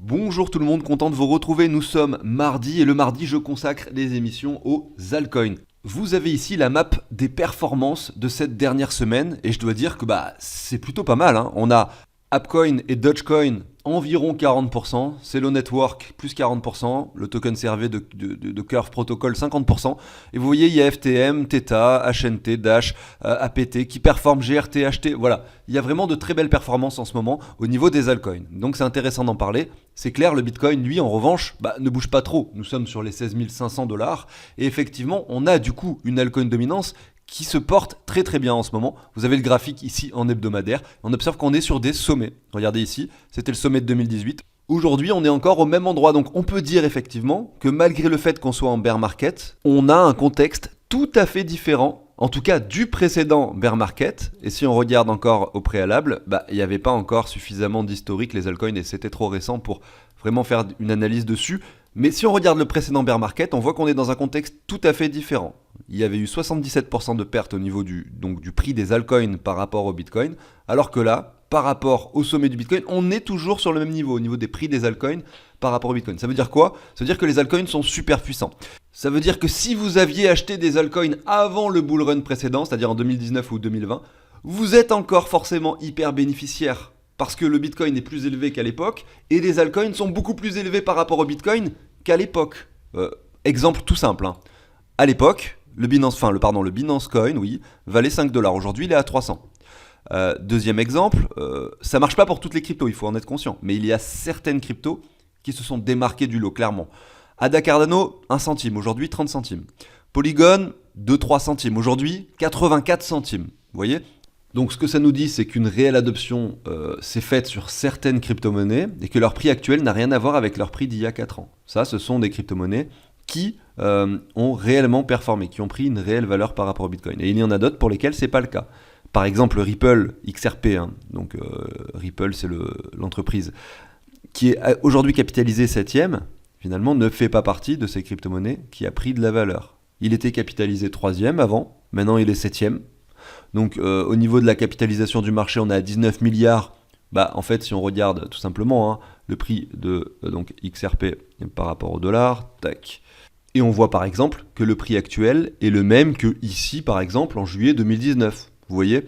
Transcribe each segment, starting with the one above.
Bonjour tout le monde, content de vous retrouver. Nous sommes mardi et le mardi, je consacre les émissions aux altcoins. Vous avez ici la map des performances de cette dernière semaine et je dois dire que c'est plutôt pas mal. On a Appcoin et Dogecoin environ 40%, Celo Network plus 40%, le token servé de Curve Protocol 50%, et vous voyez il y a FTM, Theta, HNT, Dash, APT qui performent, GRT, HT, voilà. Il y a vraiment de très belles performances en ce moment au niveau des altcoins. Donc c'est intéressant d'en parler. C'est clair, le Bitcoin, lui, en revanche, ne bouge pas trop. Nous sommes sur les 16 500 $, et effectivement, on a du coup une altcoin dominance qui se porte très très bien en ce moment. Vous avez le graphique ici en hebdomadaire. On observe qu'on est sur des sommets. Regardez ici, c'était le sommet de 2018. Aujourd'hui, on est encore au même endroit. Donc on peut dire effectivement que malgré le fait qu'on soit en bear market, on a un contexte tout à fait différent, en tout cas du précédent bear market. Et si on regarde encore au préalable, il n'y avait pas encore suffisamment d'historique les altcoins et c'était trop récent pour vraiment faire une analyse dessus. Mais si on regarde le précédent bear market, on voit qu'on est dans un contexte tout à fait différent. Il y avait eu 77% de pertes au niveau du prix des altcoins par rapport au Bitcoin, alors que là, par rapport au sommet du Bitcoin, on est toujours sur le même niveau, au niveau des prix des altcoins par rapport au Bitcoin. Ça veut dire quoi? Ça veut dire que les altcoins sont super puissants. Ça veut dire que si vous aviez acheté des altcoins avant le bull run précédent, c'est-à-dire en 2019 ou 2020, vous êtes encore forcément hyper bénéficiaire parce que le Bitcoin est plus élevé qu'à l'époque et les altcoins sont beaucoup plus élevés par rapport au Bitcoin qu'à l'époque. Exemple tout simple. À l'époque, le Binance Coin, oui, valait 5 $. Aujourd'hui, il est à 300. Deuxième exemple, ça marche pas pour toutes les cryptos, il faut en être conscient. Mais il y a certaines cryptos qui se sont démarquées du lot, clairement. ADA Cardano, 1 centime. Aujourd'hui, 30 centimes. Polygon, 2-3 centimes. Aujourd'hui, 84 centimes. Vous voyez ? Donc ce que ça nous dit, c'est qu'une réelle adoption s'est faite sur certaines crypto-monnaies et que leur prix actuel n'a rien à voir avec leur prix d'il y a 4 ans. Ça, ce sont des crypto-monnaies qui ont réellement performé, qui ont pris une réelle valeur par rapport au Bitcoin. Et il y en a d'autres pour lesquelles c'est pas le cas. Par exemple, Ripple XRP, donc Ripple c'est l'entreprise qui est aujourd'hui capitalisée 7e, finalement ne fait pas partie de ces crypto-monnaies qui a pris de la valeur. Il était capitalisé 3e avant, maintenant il est 7e. Donc au niveau de la capitalisation du marché, on est à 19 milliards. En fait, si on regarde tout simplement le prix de XRP par rapport au dollar, tac. Et on voit par exemple que le prix actuel est le même que ici, par exemple, en juillet 2019. Vous voyez ?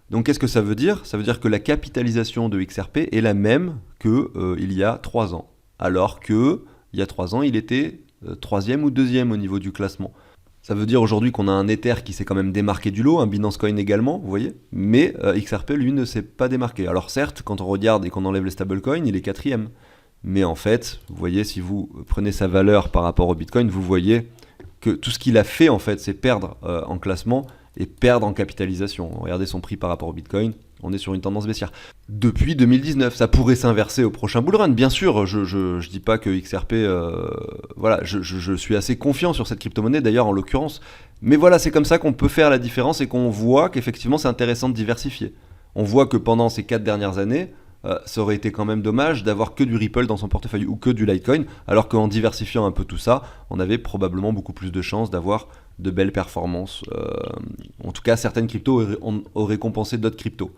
Donc qu'est-ce que ça veut dire ? Ça veut dire que la capitalisation de XRP est la même qu'il y a 3 ans. Alors qu'il y a 3 ans, il était 3e ou 2e au niveau du classement. Ça veut dire aujourd'hui qu'on a un Ether qui s'est quand même démarqué du lot, un Binance Coin également, vous voyez, mais XRP, lui, ne s'est pas démarqué. Alors certes, quand on regarde et qu'on enlève les stablecoins, il est 4e. Mais en fait, vous voyez, si vous prenez sa valeur par rapport au Bitcoin, vous voyez que tout ce qu'il a fait, en fait, c'est perdre en classement et perdre en capitalisation. Regardez son prix par rapport au Bitcoin, on est sur une tendance baissière. Depuis 2019, ça pourrait s'inverser au prochain bull run. Bien sûr, je dis pas que XRP... je suis assez confiant sur cette crypto-monnaie, d'ailleurs, en l'occurrence. Mais voilà, c'est comme ça qu'on peut faire la différence et qu'on voit qu'effectivement, c'est intéressant de diversifier. On voit que pendant ces 4 dernières années, ça aurait été quand même dommage d'avoir que du Ripple dans son portefeuille ou que du Litecoin, alors qu'en diversifiant un peu tout ça, on avait probablement beaucoup plus de chances d'avoir de belles performances. En tout cas, certaines cryptos auraient compensé d'autres cryptos.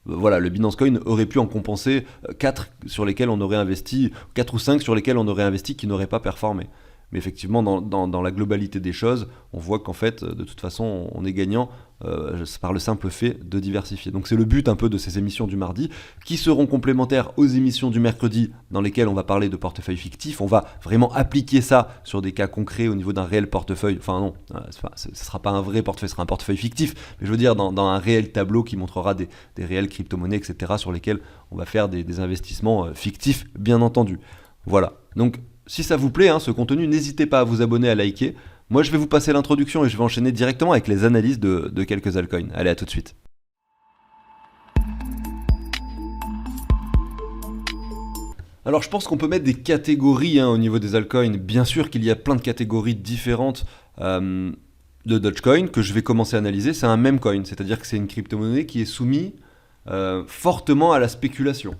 Voilà, le Binance Coin aurait pu en compenser 4 sur lesquels on aurait investi, 4 ou 5 sur lesquels on aurait investi qui n'auraient pas performé. Mais effectivement, dans la globalité des choses, on voit qu'en fait, de toute façon, on est gagnant par le simple fait de diversifier. Donc c'est le but un peu de ces émissions du mardi, qui seront complémentaires aux émissions du mercredi, dans lesquelles on va parler de portefeuille fictif. On va vraiment appliquer ça sur des cas concrets au niveau d'un réel portefeuille. Enfin non, ce ne sera pas un vrai portefeuille, ce sera un portefeuille fictif. Mais je veux dire, dans un réel tableau qui montrera des réelles crypto-monnaies, etc., sur lesquelles on va faire des investissements fictifs, bien entendu. Voilà. Donc, si ça vous plaît, ce contenu, n'hésitez pas à vous abonner, à liker. Moi, je vais vous passer l'introduction et je vais enchaîner directement avec les analyses de quelques altcoins. Allez, à tout de suite. Alors, je pense qu'on peut mettre des catégories au niveau des altcoins. Bien sûr qu'il y a plein de catégories différentes de Dogecoin que je vais commencer à analyser. C'est un meme coin, c'est-à-dire que c'est une crypto-monnaie qui est soumise fortement à la spéculation,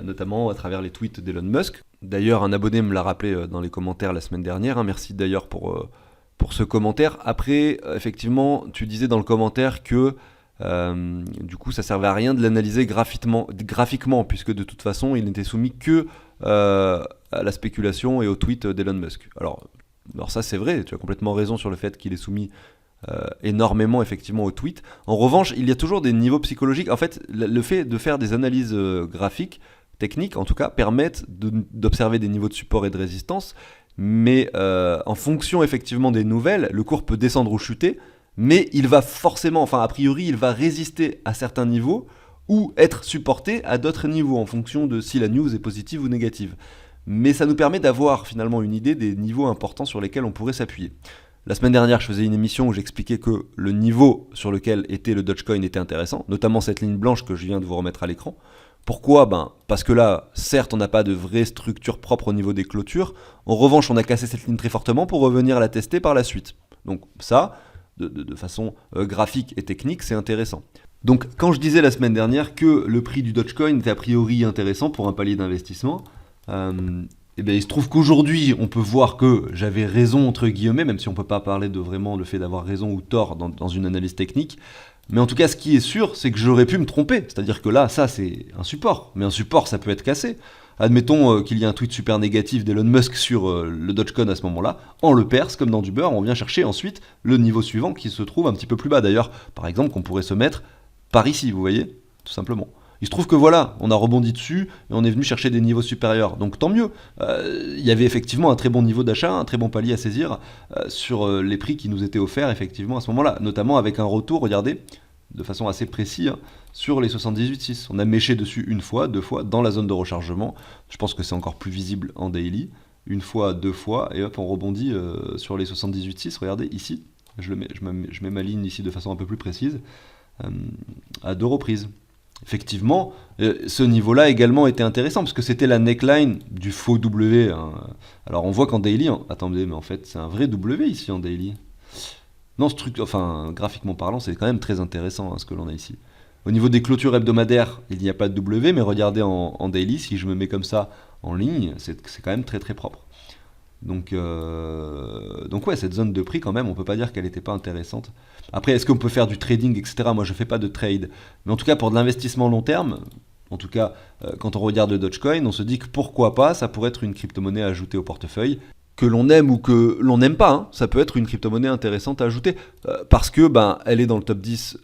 notamment à travers les tweets d'Elon Musk. D'ailleurs, un abonné me l'a rappelé dans les commentaires la semaine dernière. Merci d'ailleurs pour ce commentaire. Après, effectivement, tu disais dans le commentaire que du coup, ça servait à rien de l'analyser graphiquement, puisque de toute façon, il n'était soumis que à à la spéculation et aux tweets d'Elon Musk. Alors ça c'est vrai, tu as complètement raison sur le fait qu'il est soumis énormément effectivement aux tweets. En revanche, il y a toujours des niveaux psychologiques. En fait, le fait de faire des analyses graphiques, techniques en tout cas, permettent d'observer des niveaux de support et de résistance, mais en fonction effectivement des nouvelles, le cours peut descendre ou chuter, mais il va forcément, enfin a priori, il va résister à certains niveaux ou être supporté à d'autres niveaux en fonction de si la news est positive ou négative. Mais ça nous permet d'avoir finalement une idée des niveaux importants sur lesquels on pourrait s'appuyer. La semaine dernière, je faisais une émission où j'expliquais que le niveau sur lequel était le Dogecoin était intéressant, notamment cette ligne blanche que je viens de vous remettre à l'écran. Pourquoi ? Parce que là, certes, on n'a pas de vraie structure propre au niveau des clôtures. En revanche, on a cassé cette ligne très fortement pour revenir la tester par la suite. Donc ça, de façon graphique et technique, c'est intéressant. Donc quand je disais la semaine dernière que le prix du Dogecoin était a priori intéressant pour un palier d'investissement, et bien il se trouve qu'aujourd'hui on peut voir que j'avais raison entre guillemets, même si on ne peut pas parler de vraiment le fait d'avoir raison ou tort dans une analyse technique. Mais en tout cas ce qui est sûr c'est que j'aurais pu me tromper, c'est-à-dire que là ça c'est un support, mais un support ça peut être cassé. Admettons qu'il y a un tweet super négatif d'Elon Musk sur le Dogecoin à ce moment-là, on le perce comme dans du beurre, on vient chercher ensuite le niveau suivant qui se trouve un petit peu plus bas. D'ailleurs, par exemple, qu'on pourrait se mettre par ici, vous voyez, tout simplement. Il se trouve que voilà, on a rebondi dessus et on est venu chercher des niveaux supérieurs. Donc tant mieux. Il y avait effectivement un très bon niveau d'achat, un très bon palier à saisir sur les prix qui nous étaient offerts effectivement à ce moment-là. Notamment avec un retour, regardez, de façon assez précise, sur les 78,6. On a méché dessus une fois, deux fois, dans la zone de rechargement. Je pense que c'est encore plus visible en daily. Une fois, deux fois, et hop, on rebondit sur les 78,6. Regardez ici, je mets ma ligne ici de façon un peu plus précise. À deux reprises. Effectivement, ce niveau-là également était intéressant parce que c'était la neckline du faux W. Hein. Alors on voit qu'en daily, attendez, mais en fait c'est un vrai W ici en daily. Non, graphiquement parlant, c'est quand même très intéressant ce que l'on a ici. Au niveau des clôtures hebdomadaires, il n'y a pas de W, mais regardez en daily, si je me mets comme ça en ligne, c'est quand même très très propre. Donc ouais, cette zone de prix quand même, on peut pas dire qu'elle n'était pas intéressante. Après, est-ce qu'on peut faire du trading, etc. Moi, je fais pas de trade. Mais en tout cas, pour de l'investissement long terme, en tout cas, quand on regarde le Dogecoin, on se dit que pourquoi pas, ça pourrait être une crypto-monnaie à ajouter au portefeuille. Que l'on aime ou que l'on n'aime pas, hein, ça peut être une crypto-monnaie intéressante à ajouter. Parce que elle est dans le top 10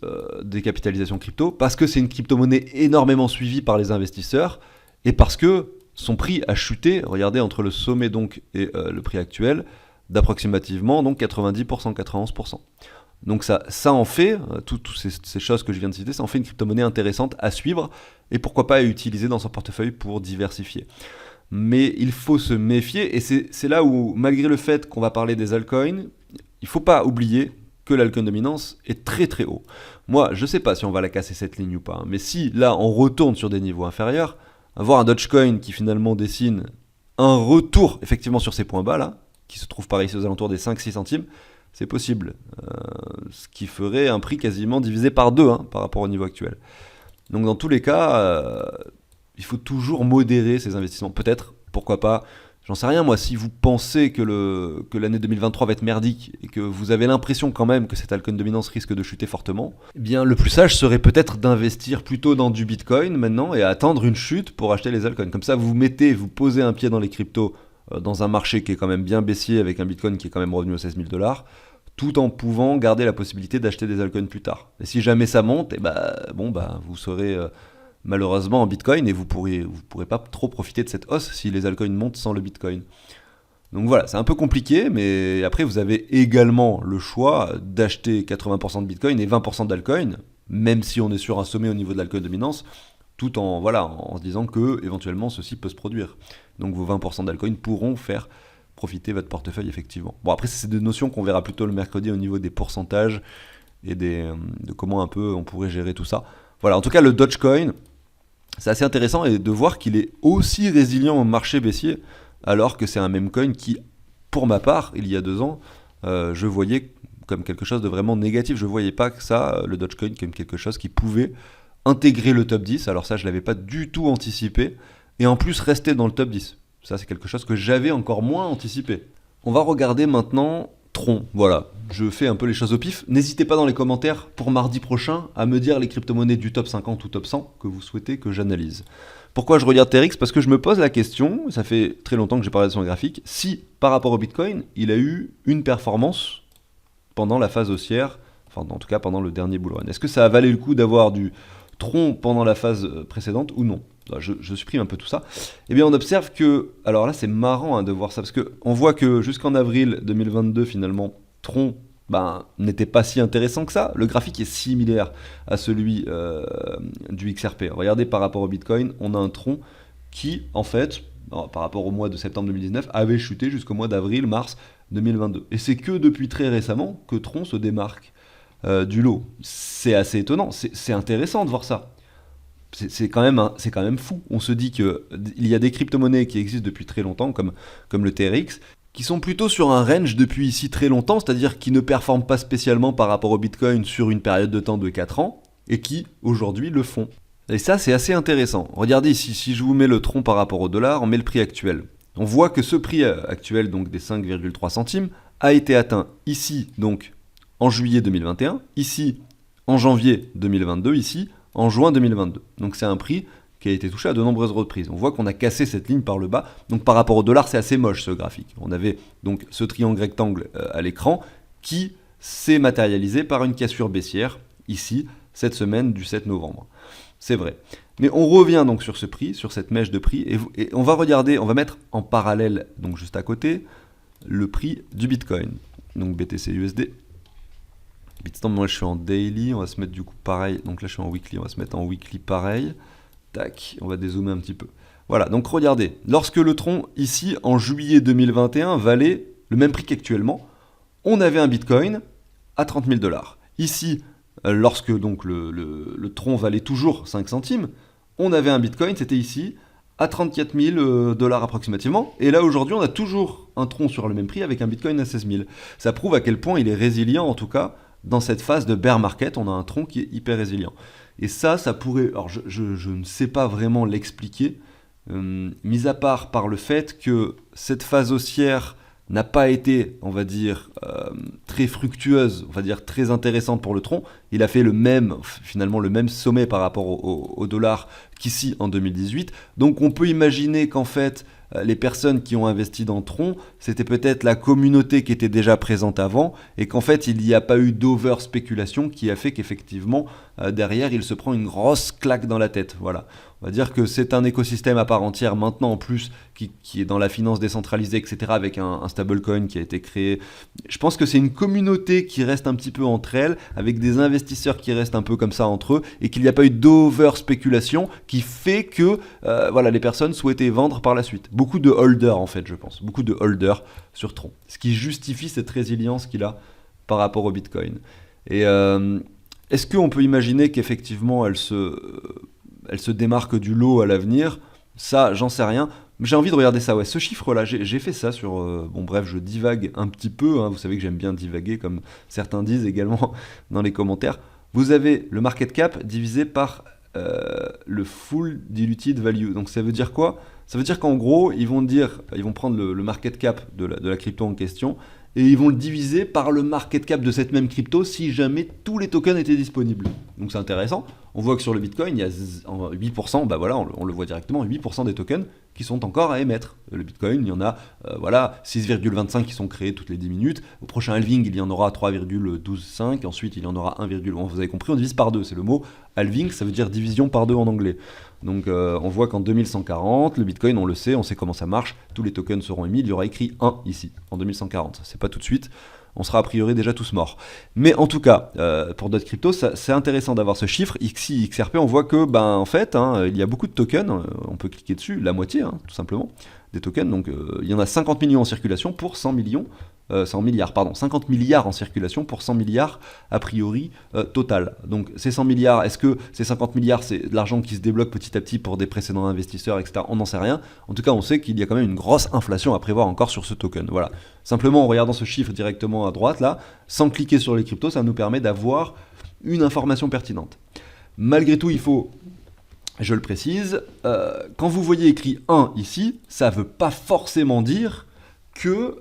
des capitalisations crypto, parce que c'est une crypto-monnaie énormément suivie par les investisseurs, et parce que son prix a chuté, regardez, entre le sommet donc et le prix actuel, d'approximativement donc 90%, 91%. Donc ça en fait, toutes ces choses que je viens de citer, ça en fait une crypto-monnaie intéressante à suivre, et pourquoi pas à utiliser dans son portefeuille pour diversifier. Mais il faut se méfier, et c'est là où, malgré le fait qu'on va parler des altcoins, il ne faut pas oublier que l'altcoin dominance est très très haut. Moi, je ne sais pas si on va la casser cette ligne ou pas, hein, mais si là on retourne sur des niveaux inférieurs, avoir un Dogecoin qui finalement dessine un retour effectivement sur ces points bas là, qui se trouve par ici aux alentours des 5-6 centimes, c'est possible. Ce qui ferait un prix quasiment divisé par 2 par rapport au niveau actuel. Donc dans tous les cas, il faut toujours modérer ses investissements. Peut-être, pourquoi pas, j'en sais rien moi, si vous pensez que l'année 2023 va être merdique et que vous avez l'impression quand même que cette altcoin dominance risque de chuter fortement, eh bien le plus sage serait peut-être d'investir plutôt dans du Bitcoin maintenant et attendre une chute pour acheter les altcoins. Comme ça vous posez un pied dans les cryptos dans un marché qui est quand même bien baissier avec un Bitcoin qui est quand même revenu aux 16 000 $, tout en pouvant garder la possibilité d'acheter des altcoins plus tard. Et si jamais ça monte, vous serez malheureusement en Bitcoin et vous pourrez pas trop profiter de cette hausse si les altcoins montent sans le Bitcoin. Donc voilà, c'est un peu compliqué, mais après vous avez également le choix d'acheter 80% de Bitcoin et 20% d'altcoin, même si on est sur un sommet au niveau de l'altcoin dominance, tout en se disant que éventuellement ceci peut se produire. Donc vos 20% d'altcoin pourront faire profiter votre portefeuille effectivement. Bon après c'est des notions qu'on verra plutôt le mercredi au niveau des pourcentages et de comment un peu on pourrait gérer tout ça. Voilà, en tout cas le Dogecoin, c'est assez intéressant et de voir qu'il est aussi résilient au marché baissier, alors que c'est un meme coin qui, pour ma part, il y a 2 ans, je voyais comme quelque chose de vraiment négatif. Je ne voyais pas que ça, le Dogecoin, comme quelque chose qui pouvait intégrer le top 10. Alors ça, je ne l'avais pas du tout anticipé. Et en plus, rester dans le top 10. Ça, c'est quelque chose que j'avais encore moins anticipé. On va regarder maintenant Tron, voilà. Je fais un peu les choses au pif. N'hésitez pas dans les commentaires pour mardi prochain à me dire les crypto-monnaies du top 50 ou top 100 que vous souhaitez que j'analyse. Pourquoi je regarde TRX? Parce que je me pose la question, ça fait très longtemps que j'ai parlé de son graphique, si par rapport au Bitcoin, il a eu une performance pendant la phase haussière, enfin en tout cas pendant le dernier bull run. Est-ce que ça a valu le coup d'avoir du Tron pendant la phase précédente ou non? Je supprime un peu tout ça. Eh bien on observe que, alors là c'est marrant de voir ça, parce qu'on voit que jusqu'en avril 2022 finalement, Tron n'était pas si intéressant que ça. Le graphique est similaire à celui du XRP. Regardez par rapport au Bitcoin, on a un Tron qui en fait, par rapport au mois de septembre 2019, avait chuté jusqu'au mois d'avril, mars 2022. Et c'est que depuis très récemment que Tron se démarque du lot. C'est assez étonnant, c'est intéressant de voir ça. C'est quand même fou. On se dit qu'il y a des crypto-monnaies qui existent depuis très longtemps, comme le TRX, qui sont plutôt sur un range depuis ici très longtemps, c'est-à-dire qui ne performent pas spécialement par rapport au Bitcoin sur une période de temps de 4 ans, et qui aujourd'hui le font. Et ça c'est assez intéressant. Regardez ici, si je vous mets le Tron par rapport au dollar, on met le prix actuel. On voit que ce prix actuel, donc des 5,3 centimes, a été atteint ici, donc en juillet 2021, ici en janvier 2022, ici en juin 2022. Donc c'est un prix qui a été touché à de nombreuses reprises. On voit qu'on a cassé cette ligne par le bas. Donc par rapport au dollar, c'est assez moche ce graphique. On avait donc ce triangle rectangle à l'écran qui s'est matérialisé par une cassure baissière ici, cette semaine du 7 novembre. C'est vrai. Mais on revient donc sur ce prix, sur cette mèche de prix, et on va regarder, on va mettre en parallèle, donc juste à côté, le prix du Bitcoin. Donc BTC USD. Bitstamp, moi je suis en daily, on va se mettre du coup pareil. Donc là je suis en weekly, on va se mettre en weekly pareil. Tac, on va dézoomer un petit peu. Voilà, donc regardez, lorsque le Tron, ici, en juillet 2021, valait le même prix qu'actuellement, on avait un Bitcoin à 30 000 $. Ici, lorsque donc le Tron valait toujours 5 centimes, on avait un Bitcoin, c'était ici, à 34 000 $ approximativement. Et là, aujourd'hui, on a toujours un Tron sur le même prix avec un Bitcoin à 16 000. Ça prouve à quel point il est résilient, en tout cas, dans cette phase de bear market, on a un Tron qui est hyper résilient. Et ça pourrait... Alors, je ne sais pas vraiment l'expliquer, mis à part par le fait que cette phase haussière n'a pas été, on va dire, très fructueuse, on va dire très intéressante pour le Tron. Il a fait finalement le même sommet par rapport au dollar qu'ici en 2018. Donc on peut imaginer qu'en fait, les personnes qui ont investi dans Tron, c'était peut-être la communauté qui était déjà présente avant, et qu'en fait il n'y a pas eu d'over-spéculation qui a fait qu'effectivement, derrière, il se prend une grosse claque dans la tête. Voilà. On va dire que c'est un écosystème à part entière maintenant en plus qui est dans la finance décentralisée, etc. avec un stablecoin qui a été créé. Je pense que c'est une communauté qui reste un petit peu entre elles, avec des investisseurs qui restent un peu comme ça entre eux, et qu'il n'y a pas eu d'over-spéculation qui fait que les personnes souhaitaient vendre par la suite. Beaucoup de holders en fait, je pense. Beaucoup de holders sur Tron. Ce qui justifie cette résilience qu'il a par rapport au Bitcoin. Et est-ce qu'on peut imaginer qu'effectivement elle se démarque du lot à l'avenir? Ça, j'en sais rien. J'ai envie de regarder ça. Ouais, ce chiffre-là, j'ai fait ça sur... bon, bref, je divague un petit peu. Vous savez que j'aime bien divaguer, comme certains disent également dans les commentaires. Vous avez le market cap divisé par le full diluted value. Donc ça veut dire quoi? Ça veut dire qu'en gros, ils vont prendre le market cap de la crypto en question et ils vont le diviser par le market cap de cette même crypto si jamais tous les tokens étaient disponibles. Donc c'est intéressant. On voit que sur le Bitcoin, il y a 8%, on le voit directement, 8% des tokens qui sont encore à émettre. Le Bitcoin, il y en a 6,25 qui sont créés toutes les 10 minutes. Au prochain halving, il y en aura 3,125. Ensuite, il y en aura 1, vous avez compris, on divise par 2. C'est le mot halving, ça veut dire division par 2 en anglais. Donc on voit qu'en 2140, le Bitcoin, on le sait, on sait comment ça marche, tous les tokens seront émis, il y aura écrit 1 ici, en 2140. C'est pas tout de suite, on sera a priori déjà tous morts. Mais en tout cas, pour d'autres cryptos, c'est intéressant d'avoir ce chiffre. XI, XRP, on voit que, en fait, il y a beaucoup de tokens, on peut cliquer dessus, la moitié, tout simplement, des tokens. Donc il y en a 50 millions en circulation pour 100 milliards, 50 milliards en circulation pour 100 milliards a priori total. Donc ces 100 milliards, est-ce que ces 50 milliards c'est de l'argent qui se débloque petit à petit pour des précédents investisseurs, etc. On n'en sait rien. En tout cas, on sait qu'il y a quand même une grosse inflation à prévoir encore sur ce token. Voilà. Simplement en regardant ce chiffre directement à droite, là, sans cliquer sur les cryptos, ça nous permet d'avoir une information pertinente. Malgré tout, il faut... Je le précise, quand vous voyez écrit 1 ici, ça ne veut pas forcément dire qu'il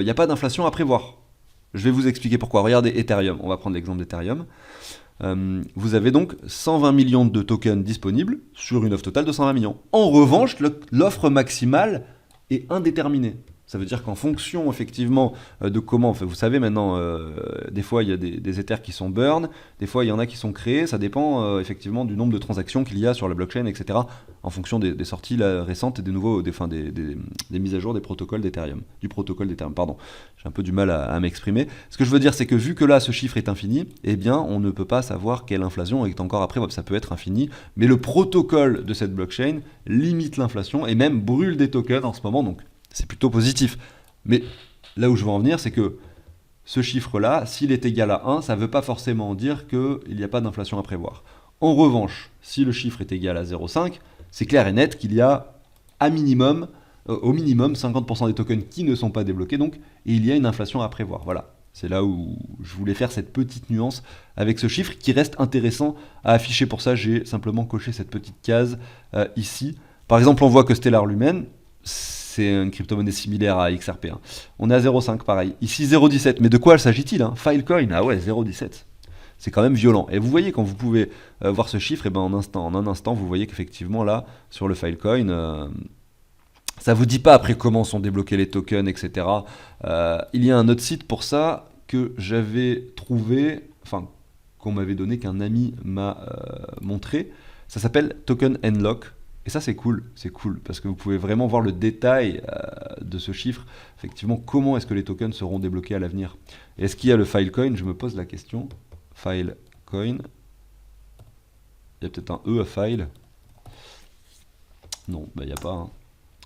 n'y a pas d'inflation à prévoir. Je vais vous expliquer pourquoi. Regardez Ethereum, on va prendre l'exemple d'Ethereum. Vous avez donc 120 millions de tokens disponibles sur une offre totale de 120 millions. En revanche, l'offre maximale est indéterminée. Ça veut dire qu'en fonction effectivement de comment, enfin, vous savez maintenant, des fois il y a des ethers qui sont burn, des fois il y en a qui sont créés, ça dépend effectivement du nombre de transactions qu'il y a sur la blockchain, etc. En fonction des sorties là, récentes et des nouveaux, des mises à jour des protocoles d'Ethereum, du protocole d'Ethereum, pardon. J'ai un peu du mal à m'exprimer. Ce que je veux dire, c'est que vu que là ce chiffre est infini, eh bien on ne peut pas savoir quelle inflation est encore après, ça peut être infini, mais le protocole de cette blockchain limite l'inflation et même brûle des tokens en ce moment, donc c'est plutôt positif. Mais là où je veux en venir, c'est que ce chiffre-là, s'il est égal à 1, ça ne veut pas forcément dire qu'il n'y a pas d'inflation à prévoir. En revanche, si le chiffre est égal à 0,5, c'est clair et net qu'il y a au minimum 50% des tokens qui ne sont pas débloqués, donc, et il y a une inflation à prévoir. Voilà. C'est là où je voulais faire cette petite nuance avec ce chiffre qui reste intéressant à afficher. Pour ça, j'ai simplement coché cette petite case ici. Par exemple, on voit que Stellar Lumen, c'est une crypto-monnaie similaire à XRP. Hein. On est à 0,5 pareil. Ici 0,17. Mais de quoi s'agit-il hein? Filecoin, ah ouais, 0,17. C'est quand même violent. Et vous voyez, quand vous pouvez voir ce chiffre, et ben en un instant, vous voyez qu'effectivement là, sur le Filecoin, ça vous dit pas après comment sont débloqués les tokens, etc. Il y a un autre site pour ça que j'avais trouvé, enfin, qu'on m'avait donné, qu'un ami m'a montré. Ça s'appelle Token Unlock. Et ça c'est cool, parce que vous pouvez vraiment voir le détail de ce chiffre, effectivement comment est-ce que les tokens seront débloqués à l'avenir. Est-ce qu'il y a le Filecoin? Je me pose la question. Filecoin. Il y a peut-être un E à File. Non, il n'y a pas. Hein.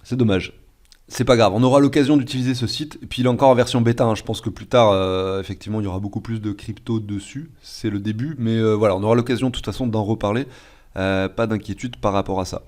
C'est dommage. C'est pas grave, on aura l'occasion d'utiliser ce site, et puis il est encore en version bêta, hein. Je pense que plus tard, effectivement, il y aura beaucoup plus de crypto dessus, c'est le début, mais voilà, on aura l'occasion de toute façon d'en reparler, pas d'inquiétude par rapport à ça.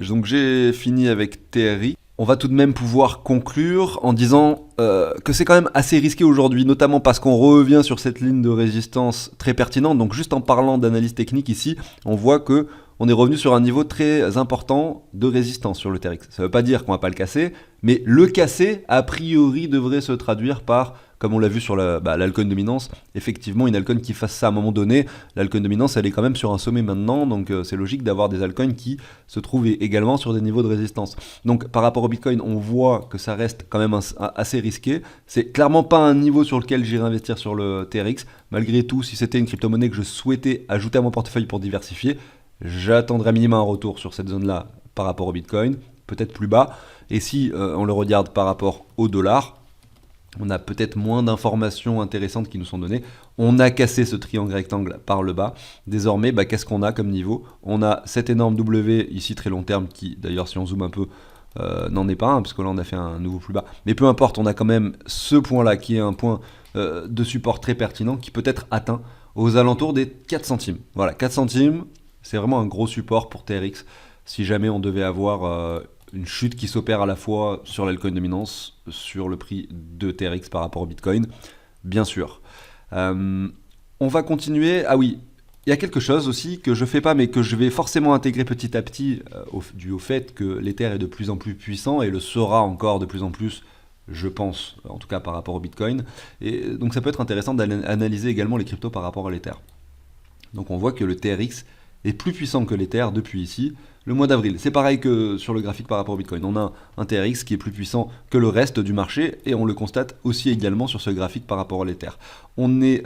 Donc j'ai fini avec TRI. On va tout de même pouvoir conclure en disant que c'est quand même assez risqué aujourd'hui, notamment parce qu'on revient sur cette ligne de résistance très pertinente. Donc juste en parlant d'analyse technique ici, on voit que on est revenu sur un niveau très important de résistance sur le TRX. Ça ne veut pas dire qu'on ne va pas le casser, mais le casser, a priori, devrait se traduire par, comme on l'a vu sur l'altcoin dominance, effectivement une altcoin qui fasse ça à un moment donné. L'altcoin dominance, elle est quand même sur un sommet maintenant, donc c'est logique d'avoir des altcoins qui se trouvent également sur des niveaux de résistance. Donc par rapport au Bitcoin, on voit que ça reste quand même assez risqué. C'est clairement pas un niveau sur lequel j'irai investir sur le TRX. Malgré tout, si c'était une crypto-monnaie que je souhaitais ajouter à mon portefeuille pour diversifier, j'attendrai minimum un retour sur cette zone-là par rapport au Bitcoin, peut-être plus bas. Et si on le regarde par rapport au dollar, on a peut-être moins d'informations intéressantes qui nous sont données. On a cassé ce triangle rectangle par le bas. Désormais, qu'est-ce qu'on a comme niveau? On a cet énorme W, ici très long terme, qui d'ailleurs si on zoome un peu, n'en est pas un, parce que là on a fait un nouveau plus bas. Mais peu importe, on a quand même ce point-là qui est un point de support très pertinent, qui peut être atteint aux alentours des 4 centimes. Voilà, 4 centimes. C'est vraiment un gros support pour TRX si jamais on devait avoir une chute qui s'opère à la fois sur l'altcoin dominance, sur le prix de TRX par rapport au Bitcoin, bien sûr. On va continuer. Ah oui, il y a quelque chose aussi que je ne fais pas mais que je vais forcément intégrer petit à petit dû au fait que l'Ether est de plus en plus puissant et le sera encore de plus en plus, je pense, en tout cas par rapport au Bitcoin. Et donc ça peut être intéressant d'analyser également les cryptos par rapport à l'Ether. Donc on voit que le TRX est plus puissant que l'Ether depuis ici, le mois d'avril. C'est pareil que sur le graphique par rapport au Bitcoin. On a un TRX qui est plus puissant que le reste du marché et on le constate aussi également sur ce graphique par rapport à l'Ether. On est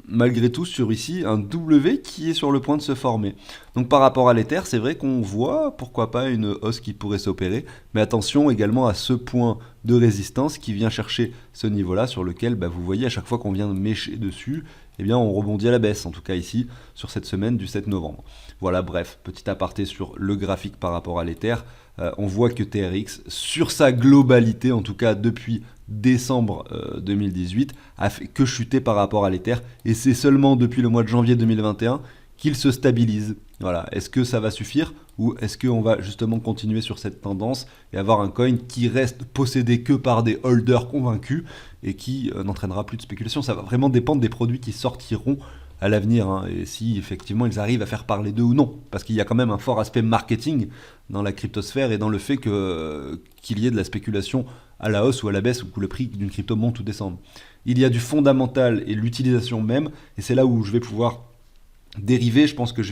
malgré tout sur ici un W qui est sur le point de se former. Donc par rapport à l'Ether, c'est vrai qu'on voit pourquoi pas une hausse qui pourrait s'opérer, mais attention également à ce point de résistance qui vient chercher ce niveau-là sur lequel vous voyez à chaque fois qu'on vient mécher dessus, eh bien on rebondit à la baisse, en tout cas ici, sur cette semaine du 7 novembre. Voilà, bref, petit aparté sur le graphique par rapport à l'Ether. On voit que TRX, sur sa globalité, en tout cas depuis décembre 2018, a fait que chuter par rapport à l'Ether. Et c'est seulement depuis le mois de janvier 2021 qu'il se stabilise. Voilà. Est-ce que ça va suffire ou est-ce qu'on va justement continuer sur cette tendance et avoir un coin qui reste possédé que par des holders convaincus et qui n'entraînera plus de spéculation? Ça va vraiment dépendre des produits qui sortiront à l'avenir, hein, et si effectivement ils arrivent à faire parler d'eux ou non. Parce qu'il y a quand même un fort aspect marketing dans la cryptosphère et dans le fait qu'il y ait de la spéculation à la hausse ou à la baisse, ou que le prix d'une crypto monte ou descende. Il y a du fondamental et l'utilisation même, et c'est là où je vais pouvoir dériver. Je pense que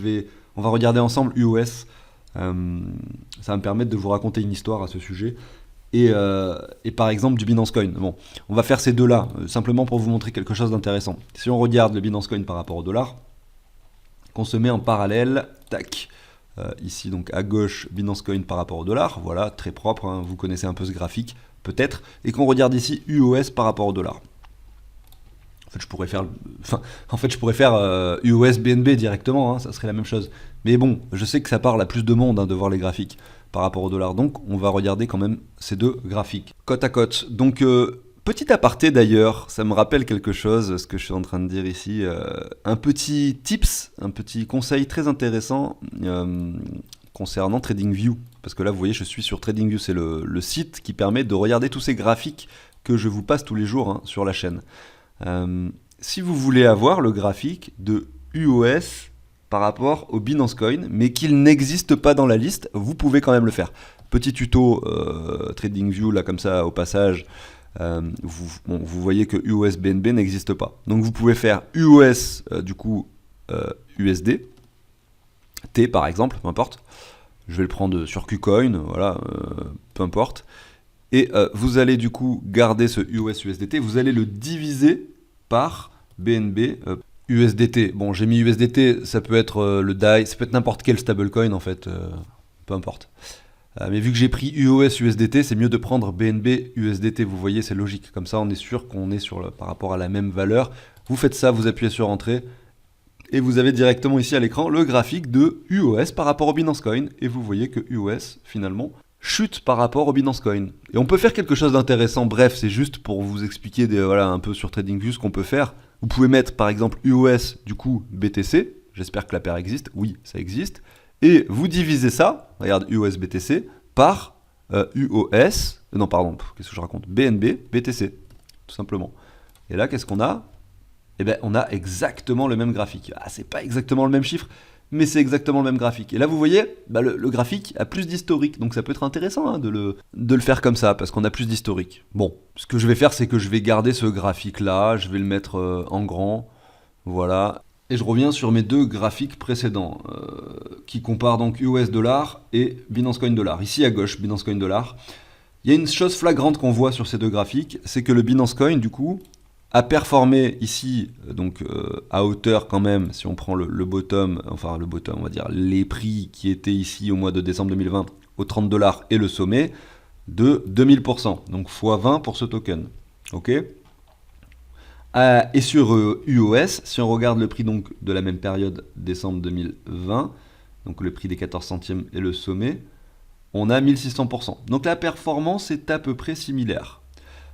on va regarder ensemble UOS. Ça va me permettre de vous raconter une histoire à ce sujet. Et par exemple du Binance Coin. Bon, on va faire ces deux-là, simplement pour vous montrer quelque chose d'intéressant. Si on regarde le Binance Coin par rapport au dollar, qu'on se met en parallèle, tac, ici donc à gauche, Binance Coin par rapport au dollar, voilà, très propre, hein, vous connaissez un peu ce graphique, peut-être, et qu'on regarde ici UOS par rapport au dollar. En fait, je pourrais faire UOS BNB directement, hein, ça serait la même chose. Mais bon, je sais que ça parle à plus de monde, hein, de voir les graphiques par rapport au dollar. Donc, on va regarder quand même ces deux graphiques, côte à côte. Donc, petit aparté d'ailleurs, ça me rappelle quelque chose, ce que je suis en train de dire ici. Un petit tips, un petit conseil très intéressant concernant TradingView. Parce que là, vous voyez, je suis sur TradingView. C'est le site qui permet de regarder tous ces graphiques que je vous passe tous les jours, hein, sur la chaîne. Si vous voulez avoir le graphique de UOS par rapport au Binance Coin, mais qu'il n'existe pas dans la liste, vous pouvez quand même le faire. Petit tuto TradingView, là comme ça au passage, vous voyez que UOS BNB n'existe pas. Donc vous pouvez faire UOS du coup USD, T par exemple, peu importe. Je vais le prendre sur KuCoin, voilà, peu importe. Et vous allez du coup garder ce UOS USDT, vous allez le diviser par BNB USDT. Bon, j'ai mis USDT, ça peut être le DAI, ça peut être n'importe quel stablecoin en fait, peu importe. Mais vu que j'ai pris UOS USDT, c'est mieux de prendre BNB USDT, vous voyez, c'est logique. Comme ça, on est sûr qu'on est par rapport à la même valeur. Vous faites ça, vous appuyez sur Entrée, et vous avez directement ici à l'écran le graphique de UOS par rapport au Binance Coin, et vous voyez que UOS, finalement, chute par rapport au Binance Coin. Et on peut faire quelque chose d'intéressant, bref, c'est juste pour vous expliquer voilà, un peu sur TradingView ce qu'on peut faire. Vous pouvez mettre par exemple UOS, du coup BTC, j'espère que la paire existe, oui, ça existe, et vous divisez ça, regarde UOS BTC, par UOS, non pardon, qu'est-ce que je raconte, BNB BTC, tout simplement. Et là, qu'est-ce qu'on a? Eh bien, on a exactement le même graphique. Ah, c'est pas exactement le même chiffre, mais c'est exactement le même graphique. Et là, vous voyez, bah, le graphique a plus d'historique, donc ça peut être intéressant, hein, de le faire comme ça, parce qu'on a plus d'historique. Bon, ce que je vais faire, c'est que je vais garder ce graphique-là, je vais le mettre en grand, voilà. Et je reviens sur mes deux graphiques précédents, qui comparent donc UOS dollar et Binance Coin dollar. Ici à gauche, Binance Coin dollar. Il y a une chose flagrante qu'on voit sur ces deux graphiques, c'est que le Binance Coin, du coup, a performé ici, donc à hauteur quand même, si on prend le bottom, enfin le bottom, on va dire les prix qui étaient ici au mois de décembre 2020 aux 30 $ et le sommet de 2000%, donc x20 pour ce token. Ok. Et sur UOS, si on regarde le prix donc de la même période, décembre 2020, donc le prix des 14 centièmes et le sommet, on a 1600%. Donc la performance est à peu près similaire.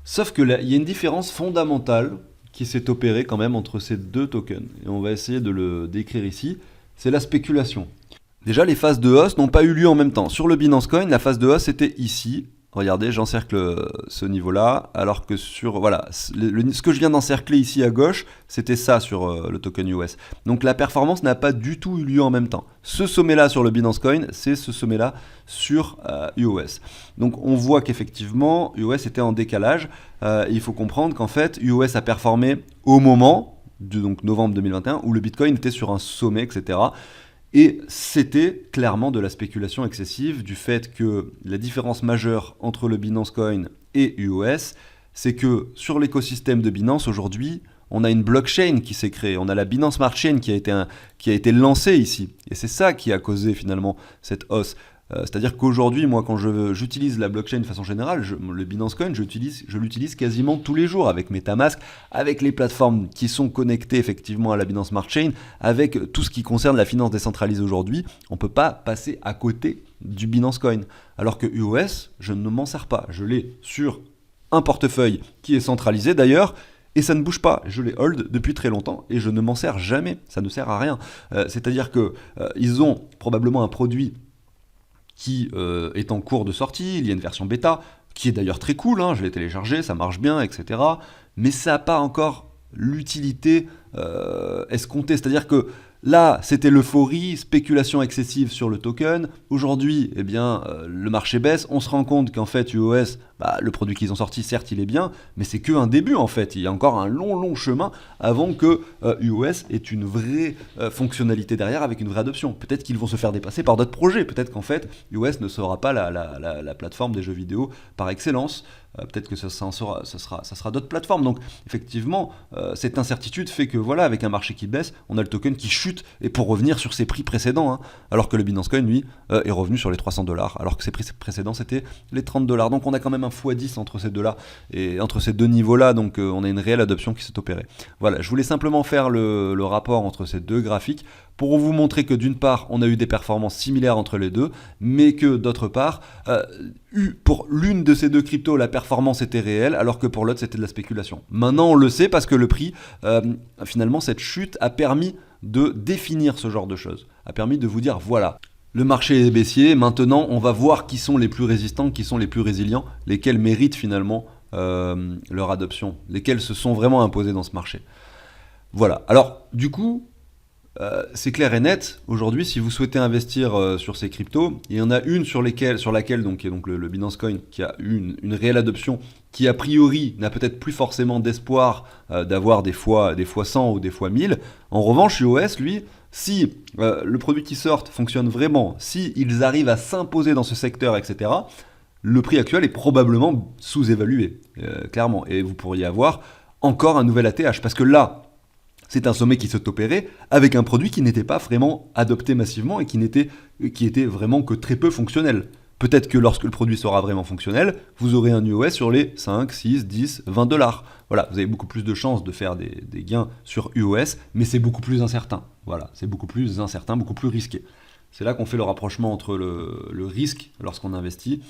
Sauf que là, il y a une différence fondamentale qui s'est opérée quand même entre ces deux tokens. Et on va essayer de le décrire ici. C'est la spéculation. Déjà, les phases de hausse n'ont pas eu lieu en même temps. Sur le Binance Coin, la phase de hausse était ici. Regardez, j'encercle ce niveau-là, alors que sur, voilà, ce que je viens d'encercler ici à gauche, c'était ça sur le token US. Donc la performance n'a pas du tout eu lieu en même temps. Ce sommet-là sur le Binance Coin, c'est ce sommet-là sur UOS. Donc on voit qu'effectivement, UOS était en décalage. Il faut comprendre qu'en fait, UOS a performé au moment, donc novembre 2021, où le Bitcoin était sur un sommet, etc. Et c'était clairement de la spéculation excessive, du fait que la différence majeure entre le Binance Coin et UOS, c'est que sur l'écosystème de Binance aujourd'hui, on a une blockchain qui s'est créée, on a la Binance Smart Chain qui a été lancée ici. Et c'est ça qui a causé finalement cette hausse. C'est-à-dire qu'aujourd'hui, moi, quand j'utilise la blockchain de façon générale, le Binance Coin, je l'utilise quasiment tous les jours avec MetaMask, avec les plateformes qui sont connectées effectivement à la Binance Smart Chain, avec tout ce qui concerne la finance décentralisée aujourd'hui. On ne peut pas passer à côté du Binance Coin. Alors que UOS, je ne m'en sers pas. Je l'ai sur un portefeuille qui est centralisé d'ailleurs, et ça ne bouge pas. Je l'ai hold depuis très longtemps et je ne m'en sers jamais. Ça ne sert à rien. C'est-à-dire qu'ils ont probablement un produit qui est en cours de sortie, il y a une version bêta, qui est d'ailleurs très cool, hein, je l'ai téléchargé, ça marche bien, etc. Mais ça n'a pas encore l'utilité escomptée. C'est-à-dire que là, c'était l'euphorie, spéculation excessive sur le token. Aujourd'hui, eh bien, le marché baisse. On se rend compte qu'en fait, UOS, le produit qu'ils ont sorti, certes, il est bien, mais c'est qu'un début en fait. Il y a encore un long chemin avant que UOS ait une vraie fonctionnalité derrière avec une vraie adoption. Peut-être qu'ils vont se faire dépasser par d'autres projets. Peut-être qu'en fait, UOS ne sera pas la plateforme des jeux vidéo par excellence. Peut-être que ça sera d'autres plateformes. Donc effectivement, cette incertitude fait que voilà, avec un marché qui baisse, on a le token qui chute et pour revenir sur ses prix précédents, hein, alors que le Binance Coin, lui, est revenu sur les $300, alors que ses prix précédents, c'était les $30. Donc on a quand même un x10 entre ces deux-là, et entre ces deux niveaux-là, donc on a une réelle adoption qui s'est opérée. Voilà, je voulais simplement faire le rapport entre ces deux graphiques, pour vous montrer que d'une part, on a eu des performances similaires entre les deux, mais que d'autre part, pour l'une de ces deux cryptos, la performance était réelle, alors que pour l'autre, c'était de la spéculation. Maintenant, on le sait parce que le prix, finalement, cette chute a permis de définir ce genre de choses, a permis de vous dire, voilà, le marché est baissier, maintenant, on va voir qui sont les plus résistants, qui sont les plus résilients, lesquels méritent finalement leur adoption, lesquels se sont vraiment imposés dans ce marché. Voilà, alors du coup, c'est clair et net, aujourd'hui, si vous souhaitez investir sur ces cryptos, il y en a une sur laquelle donc, qui est donc le Binance Coin, qui a eu une réelle adoption, qui a priori n'a peut-être plus forcément d'espoir d'avoir des fois 100 ou des fois 1000. En revanche, UOS, lui, si le produit qui sort fonctionne vraiment, si ils arrivent à s'imposer dans ce secteur, etc., le prix actuel est probablement sous-évalué, clairement. Et vous pourriez avoir encore un nouvel ATH, parce que là, c'est un sommet qui s'est opéré avec un produit qui n'était pas vraiment adopté massivement et qui était vraiment que très peu fonctionnel. Peut-être que lorsque le produit sera vraiment fonctionnel, vous aurez un UOS sur les 5, 6, 10, $20. Voilà, vous avez beaucoup plus de chances de faire des gains sur UOS, mais c'est beaucoup plus incertain. Voilà, c'est beaucoup plus incertain, beaucoup plus risqué. C'est là qu'on fait le rapprochement entre le risque lorsqu'on investit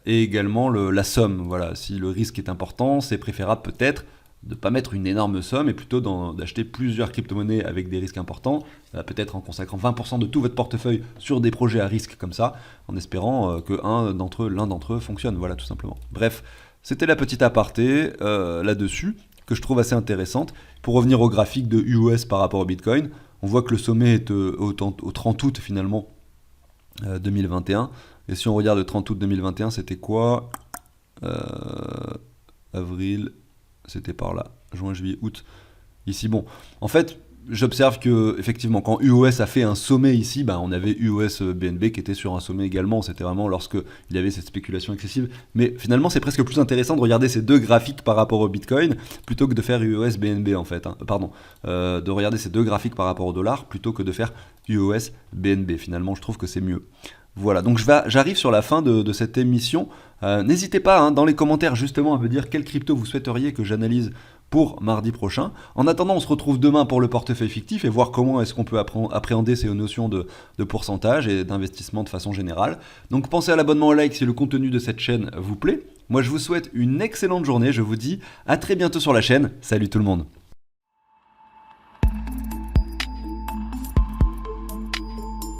et également la somme. Voilà, si le risque est important, c'est préférable peut-être de ne pas mettre une énorme somme et plutôt d'acheter plusieurs crypto-monnaies avec des risques importants, peut-être en consacrant 20% de tout votre portefeuille sur des projets à risque comme ça, en espérant que l'un d'entre eux fonctionne, voilà tout simplement. Bref, c'était la petite aparté là-dessus, que je trouve assez intéressante. Pour revenir au graphique de UOS par rapport au Bitcoin, on voit que le sommet est au 30 août finalement 2021, et si on regarde le 30 août 2021, c'était quoi avril... C'était par là, juin, juillet, août. Ici, bon, en fait, j'observe que effectivement, quand UOS a fait un sommet ici, on avait UOS BNB qui était sur un sommet également. C'était vraiment lorsque il y avait cette spéculation excessive. Mais finalement, c'est presque plus intéressant de regarder ces deux graphiques par rapport au Bitcoin plutôt que de faire UOS BNB en fait. De regarder ces deux graphiques par rapport au dollar plutôt que de faire UOS BNB. Finalement, je trouve que c'est mieux. Voilà, donc j'arrive sur la fin de cette émission. N'hésitez pas dans les commentaires justement à me dire quelle crypto vous souhaiteriez que j'analyse pour mardi prochain. En attendant, on se retrouve demain pour le portefeuille fictif et voir comment est-ce qu'on peut appréhender ces notions de pourcentage et d'investissement de façon générale. Donc pensez à l'abonnement au like si le contenu de cette chaîne vous plaît. Moi je vous souhaite une excellente journée, je vous dis à très bientôt sur la chaîne. Salut tout le monde.